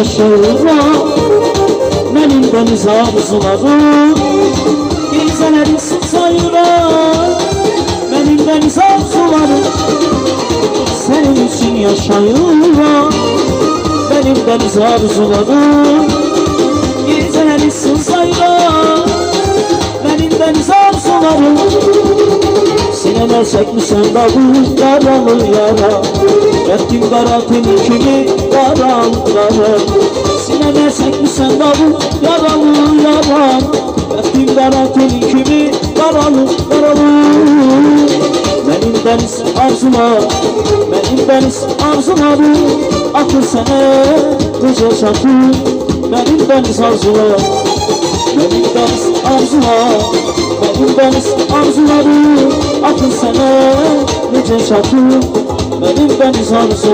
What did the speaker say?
yaşayıram. Mənim dəniz arzularım gecələri sayıram. Mənim dəniz arzularım sənin üçün yaşayıram. Mənim dəniz arzularım gecələri sayıram. Mənim dəniz arzularım sinəmə çəkmisən dağı yaralı yara. Rəddin qara teni kimi qaranlıqları sinəmə çəkmisən dağı yaralı yara. Rəddin qara teni kimi qaranlıqları. Mənim dəniz arzular, mənim dəniz arzularım axır sənə necə çatır. Mənim dəniz arzular, mənim dəniz arzular, mənim dəniz arzularım axır sənə necə çatır. Mənim dəniz arzular.